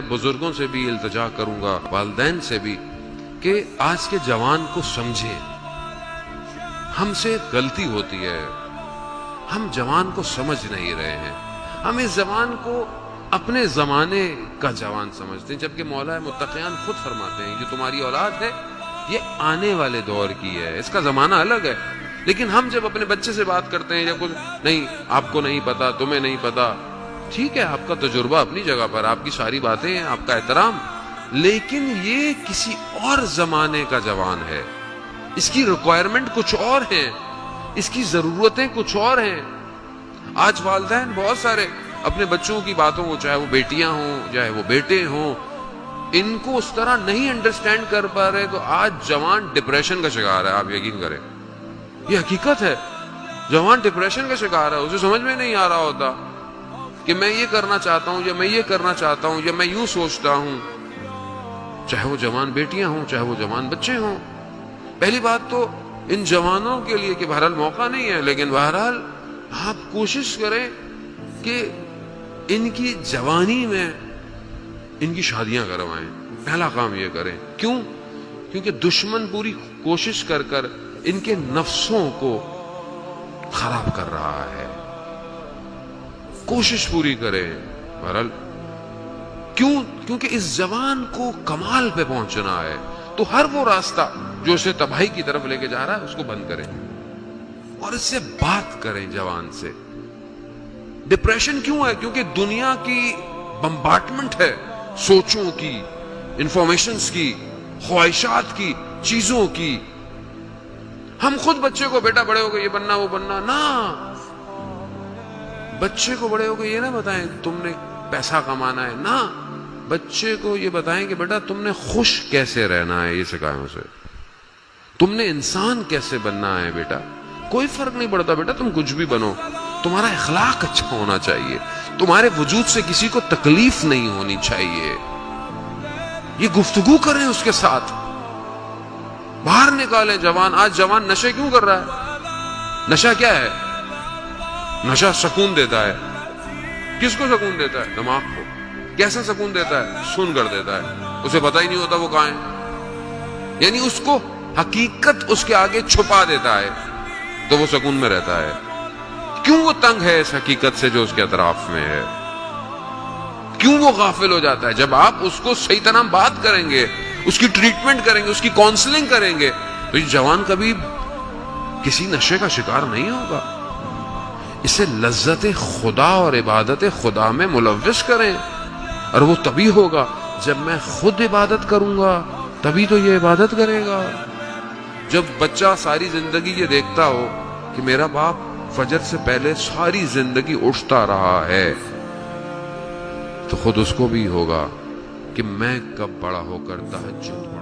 بزرگوں سے بھی التجا کروں گا، والدین سے بھی، کہ آج کے جوان کو سمجھیں۔ ہم سے غلطی ہوتی ہے، ہم جوان کو سمجھ نہیں رہے ہیں۔ ہم اس جوان کو اپنے زمانے کا جوان سمجھتے ہیں، جبکہ مولا متقیان خود فرماتے ہیں جو تمہاری اولاد ہے یہ آنے والے دور کی ہے، اس کا زمانہ الگ ہے۔ لیکن ہم جب اپنے بچے سے بات کرتے ہیں یا کچھ نہیں، آپ کو نہیں پتا، تمہیں نہیں پتا، ٹھیک ہے، آپ کا تجربہ اپنی جگہ پر، آپ کی ساری باتیں ہیں، آپ کا احترام، لیکن یہ کسی اور زمانے کا جوان ہے، اس کی ریکوائرمنٹ کچھ اور ہیں، اس کی ضرورتیں کچھ اور ہیں۔ آج والدین بہت سارے اپنے بچوں کی باتوں کو، چاہے وہ بیٹیاں ہوں چاہے وہ بیٹے ہوں، ان کو اس طرح نہیں انڈرسٹینڈ کر پا رہے، تو آج جوان ڈپریشن کا شکار ہے۔ آپ یقین کریں، یہ حقیقت ہے، جوان ڈپریشن کا شکار ہے، اسے سمجھ میں نہیں آ رہا ہوتا کہ میں یہ کرنا چاہتا ہوں یا میں یہ کرنا چاہتا ہوں یا میں یوں سوچتا ہوں، چاہے وہ جوان بیٹیاں ہوں چاہے وہ جوان بچے ہوں۔ پہلی بات تو ان جوانوں کے لیے کہ بہرحال موقع نہیں ہے، لیکن بہرحال آپ کوشش کریں کہ ان کی جوانی میں ان کی شادیاں کروائیں، پہلا کام یہ کریں۔ کیوں؟ کیونکہ دشمن پوری کوشش کر کر ان کے نفسوں کو خراب کر رہا ہے، کوشش پوری کریں۔ بہرحال کیوں؟ کیونکہ اس جوان کو کمال پہ پہنچنا ہے، تو ہر وہ راستہ جو اسے تباہی کی طرف لے کے جا رہا ہے اس کو بند کریں اور اس سے بات کریں جوان سے۔ ڈپریشن کیوں ہے؟ کیونکہ دنیا کی بمبارڈمنٹ ہے، سوچوں کی، انفارمیشنز کی، خواہشات کی، چیزوں کی۔ ہم خود بچے کو بیٹا بڑے ہو گئے یہ بننا وہ بننا، نہ، بچے کو بڑے ہو گئے یہ نہ بتائیں تم نے پیسہ کمانا ہے، نہ، بچے کو یہ بتائیں کہ بیٹا تم نے خوش کیسے رہنا ہے، یہ سکھائیں اسے۔ تم نے انسان کیسے بننا ہے بیٹا، کوئی فرق نہیں پڑتا بیٹا، تم کچھ بھی بنو، تمہارا اخلاق اچھا ہونا چاہیے، تمہارے وجود سے کسی کو تکلیف نہیں ہونی چاہیے۔ یہ گفتگو کریں اس کے ساتھ، باہر نکالیں جوان۔ آج جوان نشے کیوں کر رہا ہے؟ نشہ کیا ہے؟ نشہ سکون دیتا ہے۔ کس کو سکون دیتا ہے؟ دماغ کو۔ کیسا سکون دیتا ہے؟ سن کر دیتا ہے، اسے پتہ ہی نہیں ہوتا وہ کہاں ہے، یعنی اس کو حقیقت اس کے آگے چھپا دیتا ہے تو وہ سکون میں رہتا ہے۔ کیوں وہ تنگ ہے اس حقیقت سے جو اس کے اطراف میں ہے؟ کیوں وہ غافل ہو جاتا ہے؟ جب آپ اس کو صحیح طرح بات کریں گے، اس کی ٹریٹمنٹ کریں گے، اس کی کاؤنسلنگ کریں گے، تو یہ جوان کبھی کسی نشے کا شکار نہیں ہوگا۔ اسے لذت خدا اور عبادت خدا میں ملوث کریں، اور وہ تبھی ہوگا جب میں خود عبادت کروں گا، تبھی تو یہ عبادت کرے گا۔ جب بچہ ساری زندگی یہ دیکھتا ہو کہ میرا باپ فجر سے پہلے ساری زندگی اٹھتا رہا ہے، تو خود اس کو بھی ہوگا کہ میں کب بڑا ہو کر تہجد